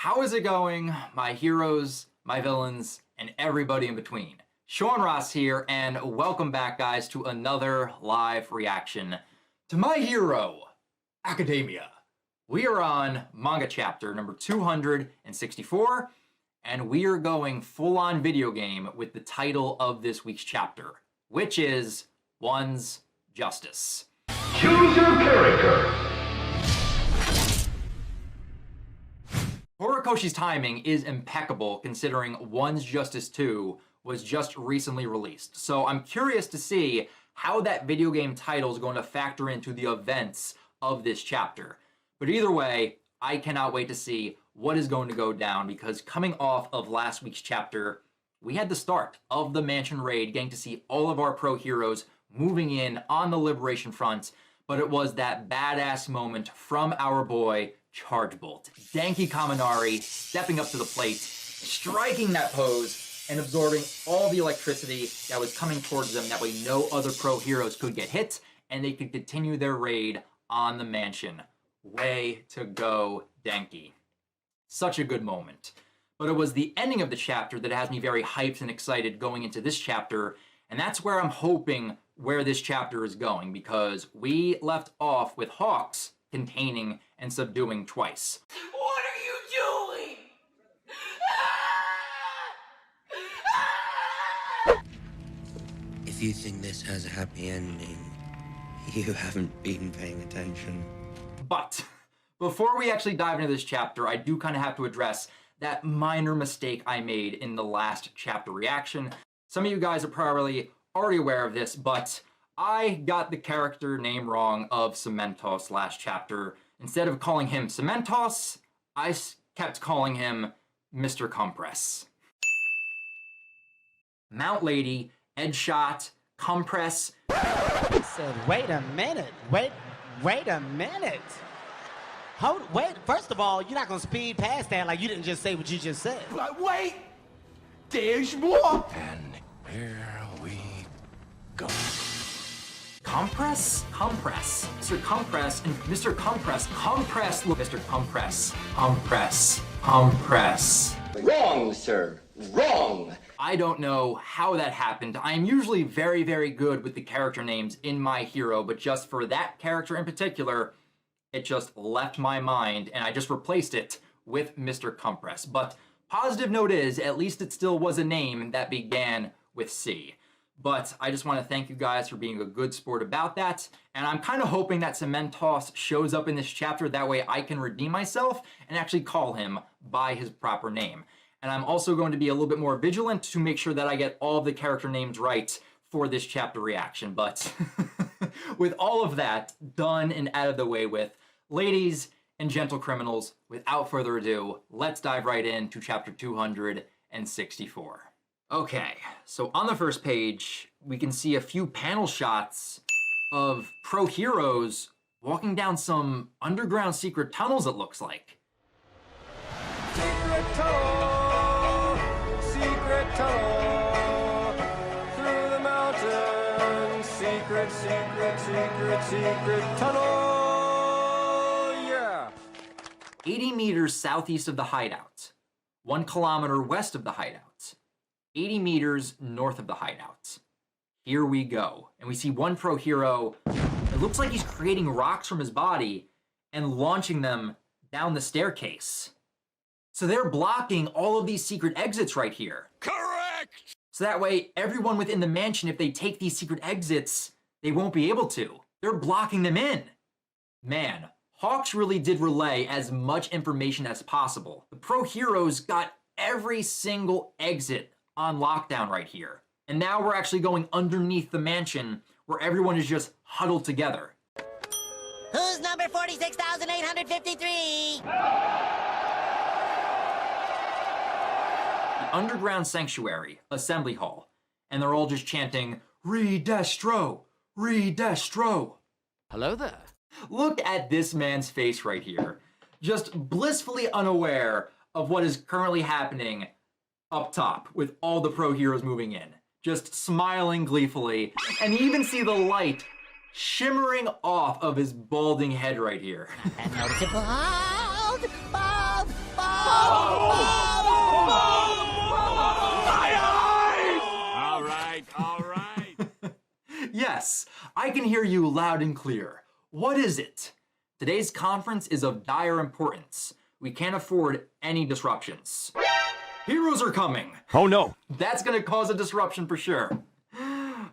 How is it going, my heroes, my villains, and everybody in between? Sean Ross here, and welcome back, guys, to another live reaction to My Hero Academia. We are on manga chapter number 264, and we are going full-on video game with the title of this week's chapter, which is One's Justice. Choose your character. Horikoshi's timing is impeccable considering One's Justice 2 was just recently released. So I'm curious to see how that video game title is going to factor into the events of this chapter. But either way, I cannot wait to see what is going to go down, because coming off of last week's chapter, we had the start of the mansion raid, getting to see all of our pro heroes moving in on the Liberation Front, but it was that badass moment from our boy Chargebolt. Denki Kaminari stepping up to the plate, striking that pose, and absorbing all the electricity that was coming towards them. That way no other pro heroes could get hit, and they could continue their raid on the mansion. Way to go, Denki. Such a good moment. But it was the ending of the chapter that has me very hyped and excited going into this chapter, and that's where I'm hoping where this chapter is going, because we left off with Hawks containing and subduing twice. What are you doing? If you think this has a happy ending, you haven't been paying attention. But before we actually dive into this chapter, I do kind of have to address that minor mistake I made in the last chapter reaction. Some of you guys are probably already aware of this, but I got the character name wrong of Cementos last chapter. Instead of calling him Cementos, I kept calling him Mr. Compress. Mount Lady, Edge Shot, Compress. I said, wait a minute, wait a minute. Wait, first of all, you're not gonna speed past that like you didn't just say what you just said. But wait, there's more. And here we go. Compress? Compress. Mr. Compress and Mr. Compress. Compress. Look, Mr. Compress. Compress. Compress. Wrong, sir. Wrong. I don't know how that happened. I am usually very, very good with the character names in My Hero, but just for that character in particular, it just left my mind, and I just replaced it with Mr. Compress. But positive note is, at least it still was a name that began with C. But I just want to thank you guys for being a good sport about that, and I'm kind of hoping that Cementos shows up in this chapter, that way I can redeem myself and actually call him by his proper name. And I'm also going to be a little bit more vigilant to make sure that I get all of the character names right for this chapter reaction. But with all of that done and out of the way with, ladies and gentle criminals, without further ado, let's dive right into chapter 264. Okay, so on the first page, we can see a few panel shots of pro heroes walking down some underground secret tunnels, it looks like. Secret tunnel, through the mountains, secret tunnel, yeah. 80 meters southeast of the hideout, 1 kilometer west of the hideout, 80 meters north of the hideout. Here we go. And we see one pro hero, it looks like he's creating rocks from his body and launching them down the staircase. So they're blocking all of these secret exits right here. Correct. So that way, everyone within the mansion, if they take these secret exits, they won't be able to. They're blocking them in. Man, Hawks really did relay as much information as possible. The pro heroes got every single exit on lockdown right here. And now we're actually going underneath the mansion where everyone is just huddled together. Who's number 46,853? The underground sanctuary, assembly hall, and they're all just chanting, "Redestro! Redestro!" Hello there. Look at this man's face right here. Just blissfully unaware of what is currently happening up top with all the pro heroes moving in. Just smiling gleefully. And you even see the light shimmering off of his balding head right here. And noticeable, bald, bald, bald. All right, all right. Yes, I can hear you loud and clear. What is it? Today's conference is of dire importance. We can't afford any disruptions. Heroes are coming. Oh no. That's gonna cause a disruption for sure.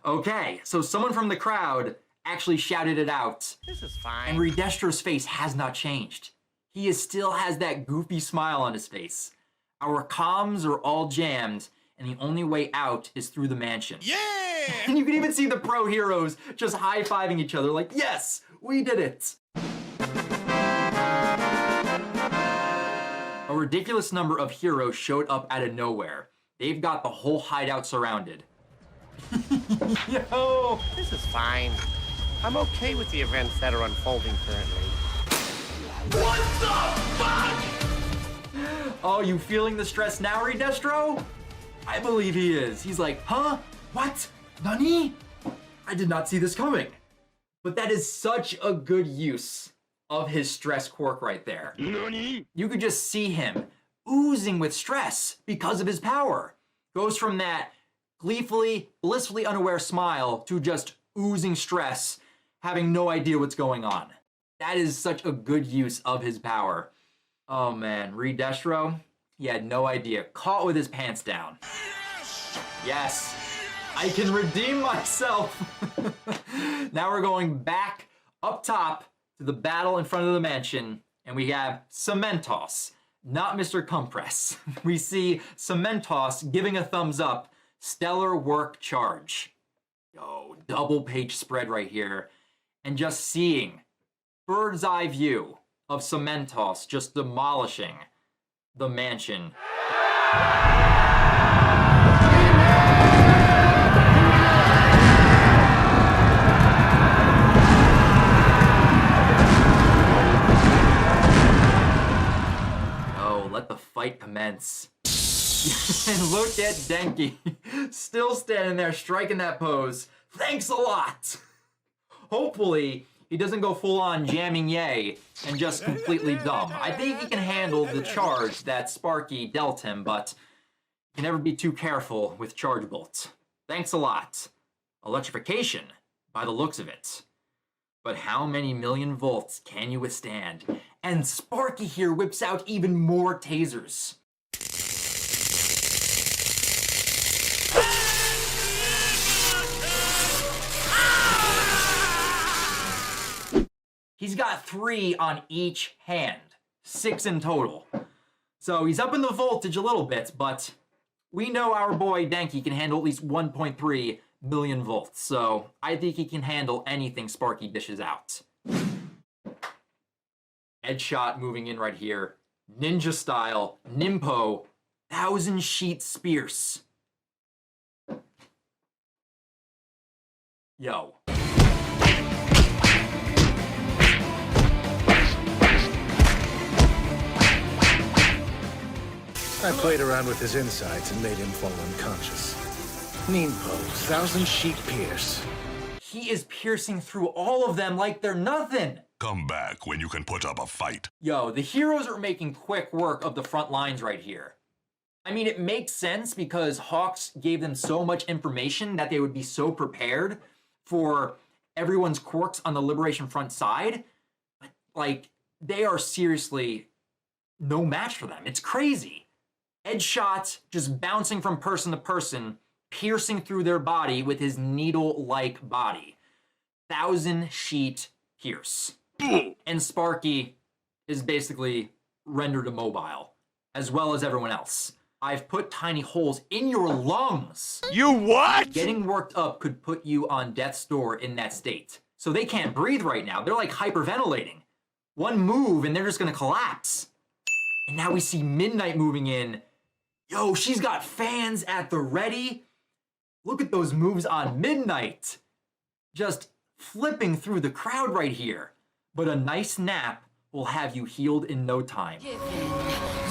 Okay, so someone from the crowd actually shouted it out. This is fine. And Redestro's face has not changed. He still has that goofy smile on his face. Our comms are all jammed, and the only way out is through the mansion. Yeah! And you can even see the pro heroes just high-fiving each other like, yes, we did it. A ridiculous number of heroes showed up out of nowhere. They've got the whole hideout surrounded. Yo! This is fine. I'm okay with the events that are unfolding currently. What the fuck? Oh, you feeling the stress now, Redestro? I believe he is. He's like, huh? What? Nani? I did not see this coming. But that is such a good use of his stress quirk right there. Nani? You could just see him oozing with stress because of his power. Goes from that gleefully, blissfully unaware smile to just oozing stress, having no idea what's going on. That is such a good use of his power. Oh man, Redestro, he had no idea. Caught with his pants down. Yes, I can redeem myself. Now we're going back up top to the battle in front of the mansion, and we have Cementos, not Mr. Compress. We see Cementos giving a thumbs up. Stellar work charge. Yo, double page spread right here. And just seeing bird's eye view of Cementos just demolishing the mansion. Oh, let the fight commence. And look at Denki, still standing there striking that pose. Thanks a lot. Hopefully, he doesn't go full on jamming yay and just completely dumb. I think he can handle the charge that Sparky dealt him, but you can never be too careful with charge bolts. Thanks a lot. Electrification, by the looks of it. But how many million volts can you withstand? And Sparky here whips out even more tasers. He's got 3 on each hand, 6 in total. So he's up in the voltage a little bit, but we know our boy Denki can handle at least 1.3 million volts. So I think he can handle anything Sparky dishes out. Headshot moving in right here. Ninja style, Nimpo, 1,000 sheet spears. Yo. I played around with his insides and made him fall unconscious. Nimpo, 1,000 sheet pierce. He is piercing through all of them like they're nothing. Come back when you can put up a fight. Yo, the heroes are making quick work of the front lines right here. I mean, it makes sense because Hawks gave them so much information that they would be so prepared for everyone's quirks on the Liberation Front side. But, like, they are seriously no match for them. It's crazy. Edge shots just bouncing from person to person, piercing through their body with his needle-like body. 1,000 sheet pierce. And Sparky is basically rendered immobile, as well as everyone else. I've put tiny holes in your lungs. You what? Getting worked up could put you on death's door in that state. So they can't breathe right now. They're like hyperventilating. One move and they're just gonna collapse. And now we see Midnight moving in. Yo, she's got fans at the ready. Look at those moves on Midnight. Just flipping through the crowd right here. But a nice nap will have you healed in no time.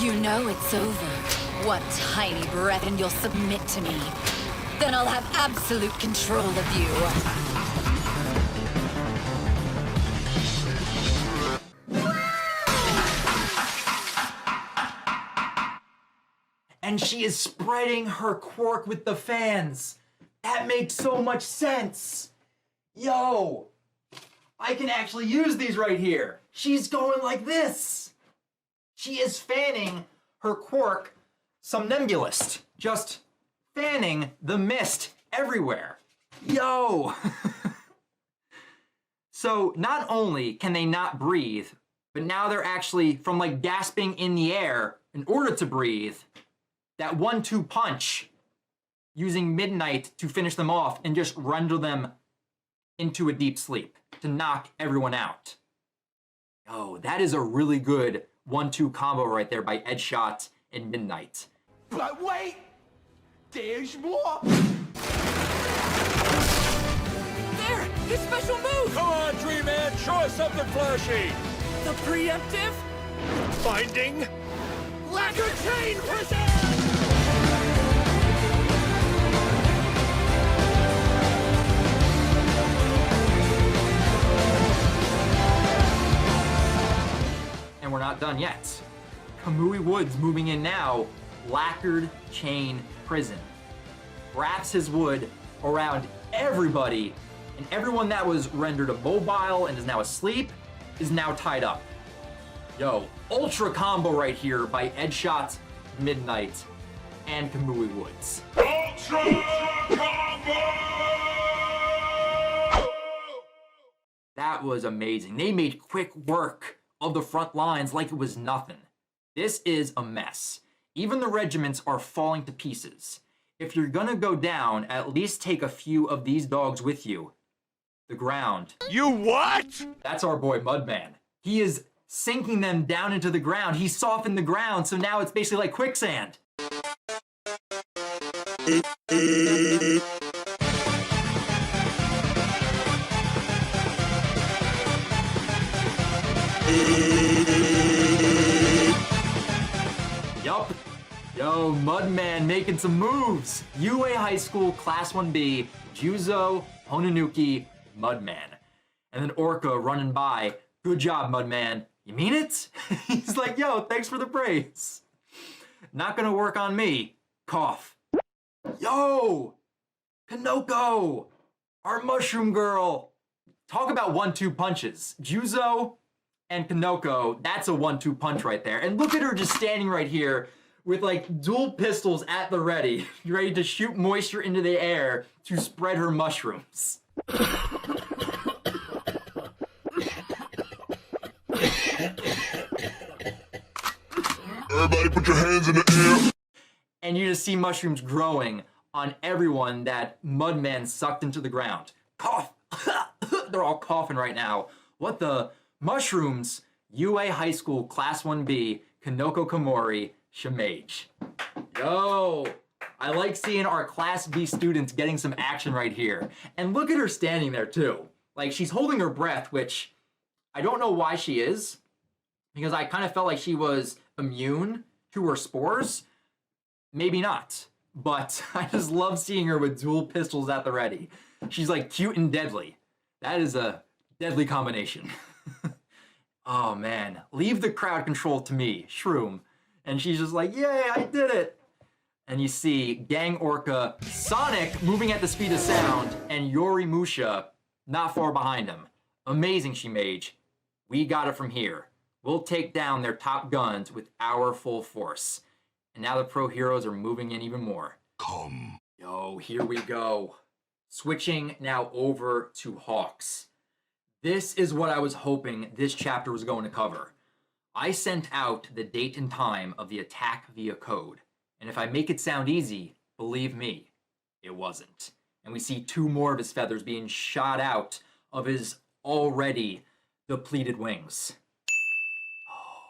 You know it's over. One tiny breath and you'll submit to me. Then I'll have absolute control of you. and she is spreading her quirk with the fans. That makes so much sense. Yo, I can actually use these right here. She's going like this. She is fanning her quirk somnambulist, just fanning the mist everywhere. Yo. So not only can they not breathe, but now they're actually, from like gasping in the air in order to breathe, that 1-2 punch using Midnight to finish them off and just render them into a deep sleep to knock everyone out. Oh, that is a really good 1-2 combo right there by Edshot and Midnight. But wait! There's more! There! His special move! Come on, Dream Man, show us something flashy! The preemptive? Finding Lacquer Chain Prison! And we're not done yet. Kamui Woods moving in now, Lacquered Chain Prison. Wraps his wood around everybody, and everyone that was rendered immobile and is now asleep is now tied up. Yo, ultra combo right here by Edshot, Midnight, and Kamui Woods. Ultra Combo! That was amazing. They made quick work of the front lines like it was nothing. This is a mess. Even the regiments are falling to pieces. If you're gonna go down, at least take a few of these dogs with you. The ground. You what? That's our boy Mudman. He is sinking them down into the ground. He softened the ground, so now it's basically like quicksand. Yup. Yo, Mudman making some moves. UA High School Class 1B, Juzo, Hononuki, Mudman. And then Orca running by. Good job, Mudman. You mean it? He's like, yo, thanks for the praise. Not gonna work on me. Cough. Yo! Kanoko! Our mushroom girl! Talk about 1-2 punches. Juzo and Kanoko, that's a 1-2 punch right there. And look at her just standing right here with like dual pistols at the ready, ready to shoot moisture into the air to spread her mushrooms. Everybody put your hands in the air. And you just see mushrooms growing on everyone that Mudman sucked into the ground. Cough! They're all coughing right now. What the? Mushrooms, UA High School Class 1B, Kanoko Komori, Shimage. Yo! I like seeing our Class B students getting some action right here. And look at her standing there too. Like, she's holding her breath, which I don't know why she is, because I kind of felt like she was immune to her spores. Maybe not, but I just love seeing her with dual pistols at the ready. She's like cute and deadly. That is a deadly combination. Oh man, leave the crowd control to me, Shroom. And she's just like, yay, I did it. And you see Gang Orca, Sonic moving at the speed of sound, and Yorimusha not far behind him. Amazing, Shimage. We got it from here. We'll take down their top guns with our full force. And now the pro heroes are moving in even more. Come. Yo, here we go. Switching now over to Hawks. This is what I was hoping this chapter was going to cover. I sent out the date and time of the attack via code. And if I make it sound easy, believe me, it wasn't. And we see 2 more of his feathers being shot out of his already depleted wings. Oh,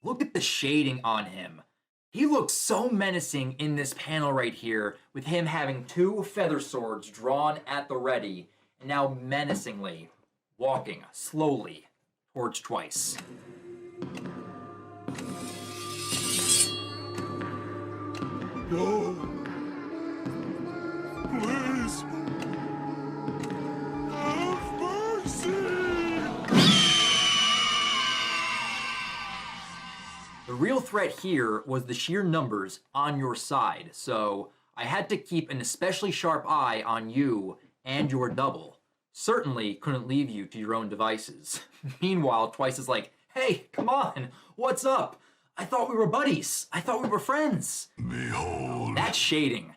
look at the shading on him. He looks so menacing in this panel right here, with him having 2 feather swords drawn at the ready, and now menacingly walking slowly towards Twice. No. Please. Have mercy. The real threat here was the sheer numbers on your side, so I had to keep an especially sharp eye on you and your double. Certainly couldn't leave you to your own devices. Meanwhile, Twice is like, hey, come on, what's up? I thought we were buddies. I thought we were friends. Behold. That's shading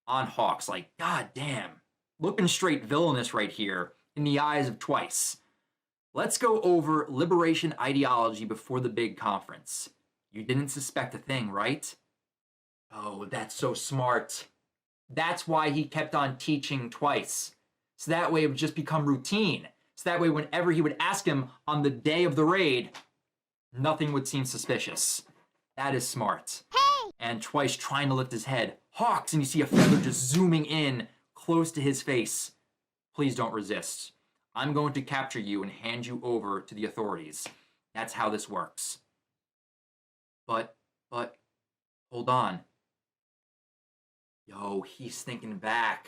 on Hawks, like, god damn. Looking straight villainous right here in the eyes of Twice. Let's go over liberation ideology before the big conference. You didn't suspect a thing, right? Oh, that's so smart. That's why he kept on teaching Twice. So that way it would just become routine. So that way whenever he would ask him on the day of the raid, nothing would seem suspicious. That is smart. Hey! And Twice trying to lift his head. Hawks, and you see a feather just zooming in close to his face. Please don't resist. I'm going to capture you and hand you over to the authorities. That's how this works. But, hold on. Yo, he's thinking back.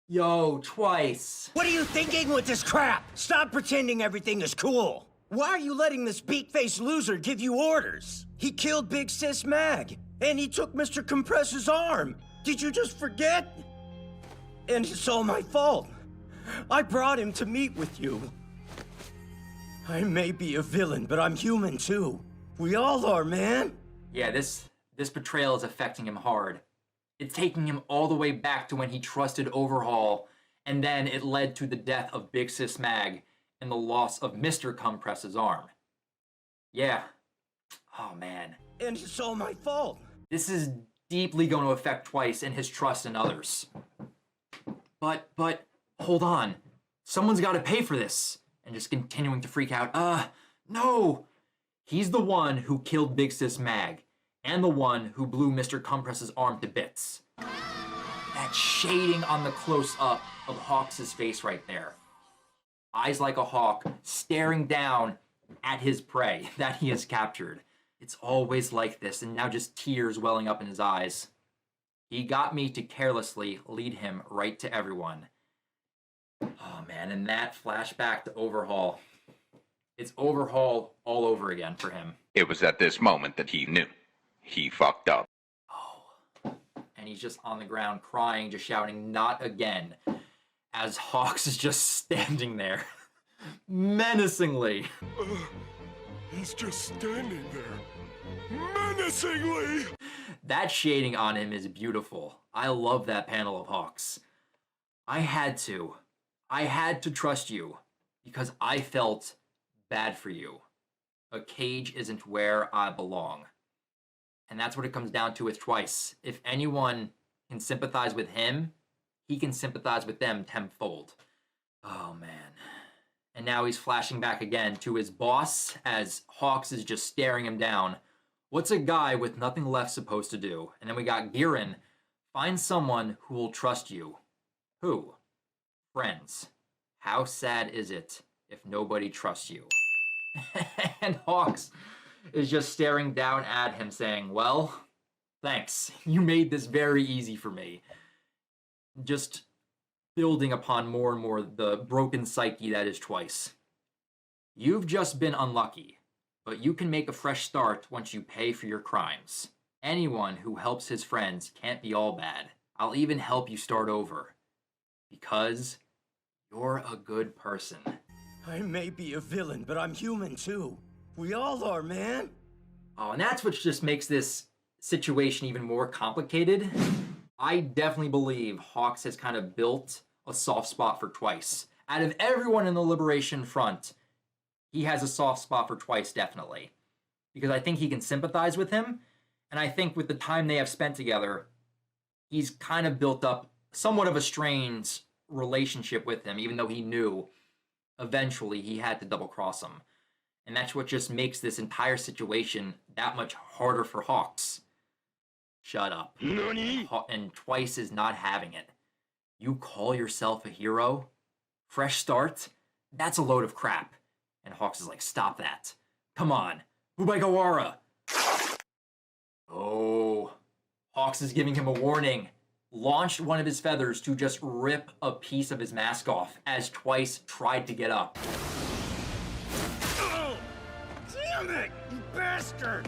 Yo, Twice. What are you thinking with this crap? Stop pretending everything is cool. Why are you letting this beak-faced loser give you orders? He killed Big Sis Mag, and he took Mr. Compressor's arm. Did you just forget? And it's all my fault. I brought him to meet with you. I may be a villain, but I'm human too. We all are, man. Yeah, this betrayal is affecting him hard. It's taking him all the way back to when he trusted Overhaul, and then it led to the death of Big Sis Mag and the loss of Mr. Compress's arm. Yeah. Oh, man. And it's all my fault. This is deeply going to affect Twice and his trust in others. But, hold on. Someone's got to pay for this. And just continuing to freak out. No! He's the one who killed Big Sis Mag, and the one who blew Mr. Compress's arm to bits. That shading on the close-up of Hawks' face right there. Eyes like a hawk, staring down at his prey that he has captured. It's always like this, and now just tears welling up in his eyes. He got me to carelessly lead him right to everyone. Oh man, and that flashback to Overhaul. It's Overhaul all over again for him. It was at this moment that he knew. He fucked up. Oh. And he's just on the ground crying, just shouting, not again. As Hawks is just standing there. Menacingly. He's just standing there. Menacingly! That shading on him is beautiful. I love that panel of Hawks. I had to trust you because I felt bad for you. A cage isn't where I belong. And that's what it comes down to with Twice. If anyone can sympathize with him, he can sympathize with them tenfold. Oh, man. And now he's flashing back again to his boss as Hawks is just staring him down. What's a guy with nothing left supposed to do? And then we got Giran. Find someone who will trust you. Who? Friends. How sad is it if nobody trusts you? And Hawks is just staring down at him saying, well, thanks. You made this very easy for me. Just building upon more and more the broken psyche that is Twice. You've just been unlucky, but you can make a fresh start once you pay for your crimes. Anyone who helps his friends can't be all bad. I'll even help you start over. Because you're a good person. I may be a villain, but I'm human too. We all are, man. Oh, and that's what just makes this situation even more complicated. I definitely believe Hawks has kind of built a soft spot for Twice. Out of everyone in the Liberation Front, he has a soft spot for Twice, definitely. Because I think he can sympathize with him, and I think with the time they have spent together, he's kind of built up somewhat of a strained relationship with him, even though he knew eventually he had to double-cross him. And that's what just makes this entire situation that much harder for Hawks. Shut up. Nani? And Twice is not having it. You call yourself a hero? Fresh start? That's a load of crap. And Hawks is like, stop that. Come on. Ubaigawara. Oh. Hawks is giving him a warning. Launched one of his feathers to just rip a piece of his mask off as Twice tried to get up. Oh, damn it, you bastard!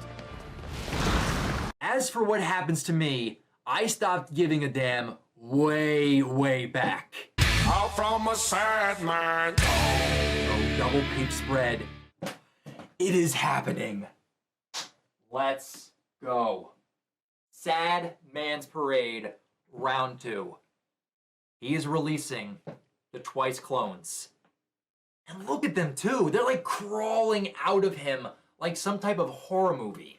as for what happens to me, I stopped giving a damn way back. Out from a sad man. Oh, double page spread. It is happening. Let's go. Sad Man's Parade, round 2. He is releasing the Twice clones. And look at them too. They're like crawling out of him like some type of horror movie.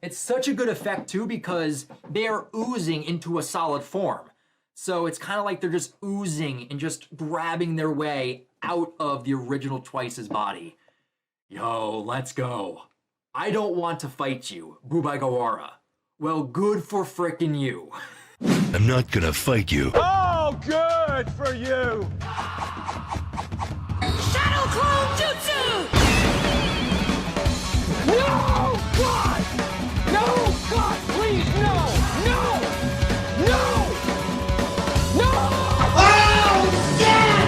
It's such a good effect too because they are oozing into a solid form. So it's kind of like they're just oozing and just grabbing their way out of the original Twice's body. Yo, let's go. I don't want to fight you, Bubai. Well, good for frickin' you. I'm not gonna fight you. Oh, good for you! Shadow Clone Jutsu! No! God! No! God, please, no! No! No! No! Oh, shit!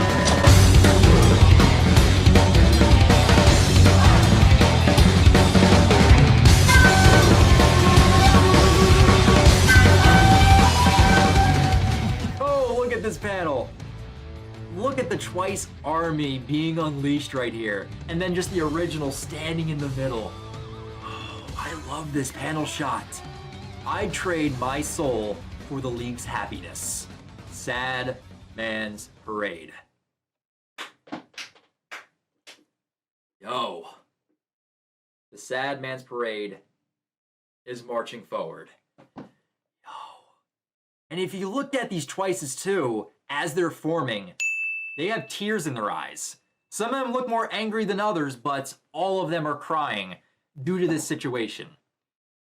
Oh, look at this panel. Look at the Twice army being unleashed right here. And then just the original standing in the middle. Oh, I love this panel shot. I'd trade my soul for the League's happiness. Sad Man's Parade. Yo. The Sad Man's Parade is marching forward. Yo. And if you looked at these Twices too, as they're forming, they have tears in their eyes. Some of them look more angry than others, but all of them are crying due to this situation.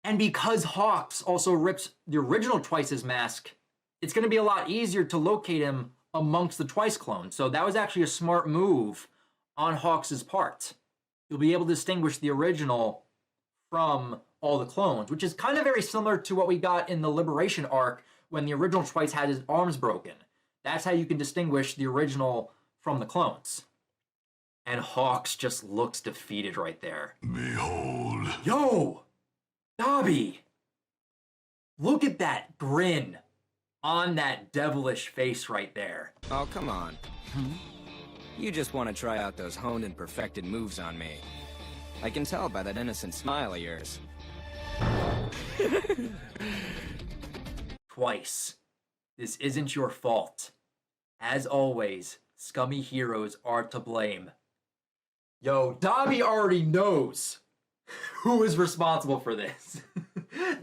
And because Hawks also rips the original Twice's mask, it's going to be a lot easier to locate him amongst the Twice clones. So that was actually a smart move on Hawks' part. You'll be able to distinguish the original from all the clones, which is kind of very similar to what we got in the Liberation arc when the original Twice had his arms broken. That's how you can distinguish the original from the clones. And Hawks just looks defeated right there. Behold. Yo! Dabi! Look at that grin on that devilish face right there. Oh, come on. You just want to try out those honed and perfected moves on me. I can tell by that innocent smile of yours. Twice. This isn't your fault. As always, scummy heroes are to blame. Yo, Dabi already knows who is responsible for this.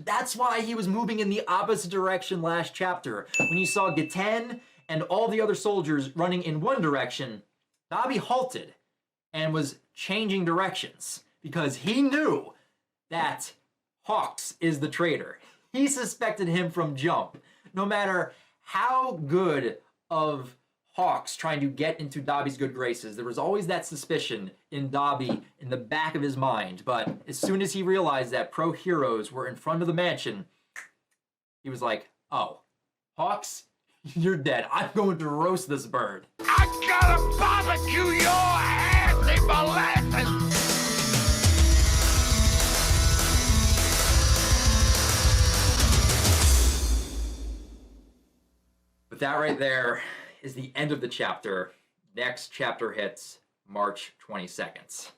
That's why he was moving in the opposite direction last chapter. When you saw Giten and all the other soldiers running in one direction, Dabi halted and was changing directions because he knew that Hawks is the traitor. He suspected him from jump. No matter how good of Hawks trying to get into Dabi's good graces, there was always that suspicion in Dabi in the back of his mind. But as soon as he realized that pro heroes were in front of the mansion, he was like, oh, Hawks, you're dead. I'm going to roast this bird. I gotta barbecue your ass in molasses! But that right there is the end of the chapter. Next chapter hits March 22nd.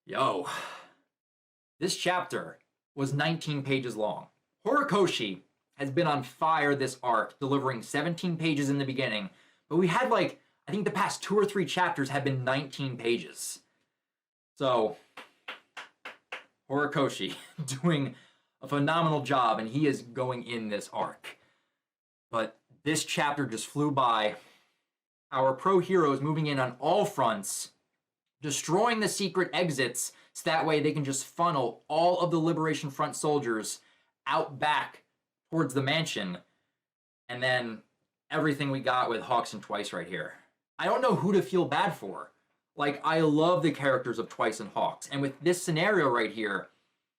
Yo. This chapter was 19 pages long. Horikoshi has been on fire this arc, delivering 17 pages in the beginning. But we had like, I think the past 2 or 3 chapters have been 19 pages. So, Horikoshi doing a phenomenal job, and he is going in this arc. But this chapter just flew by. Our pro heroes moving in on all fronts, destroying the secret exits, so that way they can just funnel all of the Liberation Front soldiers out back towards the mansion. And then everything we got with Hawks and Twice right here. I don't know who to feel bad for. Like, I love the characters of Twice and Hawks. And with this scenario right here,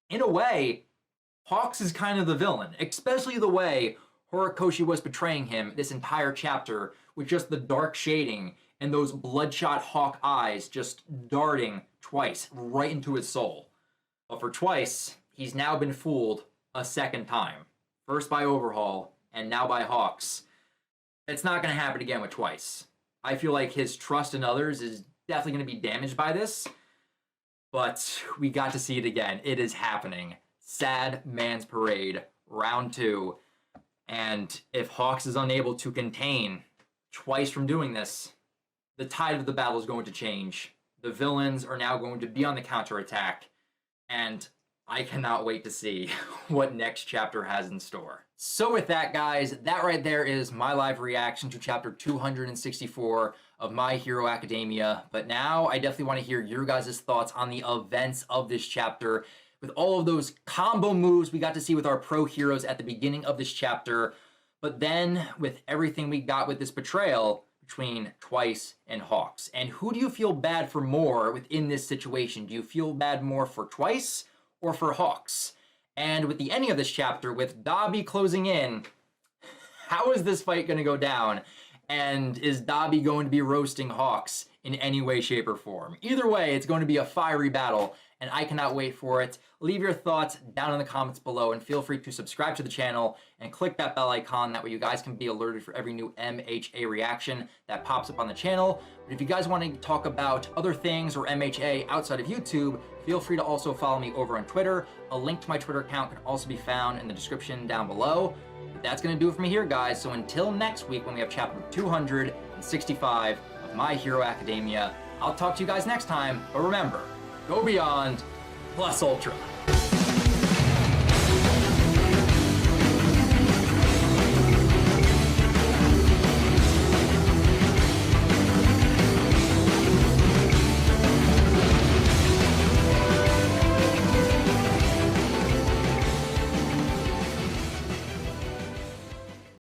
in a way, Hawks is kind of the villain, especially the way Horikoshi was portraying him this entire chapter with just the dark shading and those bloodshot hawk eyes just darting Twice right into his soul. But for Twice, he's now been fooled a second time. First by Overhaul, and now by Hawks. It's not going to happen again with Twice. I feel like his trust in others is definitely going to be damaged by this, but we got to see it again. It is happening. Sad Man's Parade, round 2. And if Hawks is unable to contain Twice from doing this, the tide of the battle is going to change. The villains are now going to be on the counterattack, and I cannot wait to see what next chapter has in store. So with that, guys, that right there is my live reaction to chapter 264 of My Hero Academia. But now I definitely want to hear your guys' thoughts on the events of this chapter. With all of those combo moves we got to see with our pro heroes at the beginning of this chapter. But then with everything we got with this betrayal between Twice and Hawks. And who do you feel bad for more within this situation? Do you feel bad more for Twice or for Hawks? And with the ending of this chapter, with Dabi closing in, how is this fight going to go down? And is Dabi going to be roasting Hawks in any way, shape, or form? Either way, it's going to be a fiery battle, and I cannot wait for it. Leave your thoughts down in the comments below, and feel free to subscribe to the channel and click that bell icon. That way you guys can be alerted for every new MHA reaction that pops up on the channel. But if you guys want to talk about other things or MHA outside of YouTube, feel free to also follow me over on Twitter. A link to my Twitter account can also be found in the description down below. But that's going to do it for me here, guys. So until next week when we have chapter 265 of My Hero Academia, I'll talk to you guys next time. But remember, go beyond plus ultra.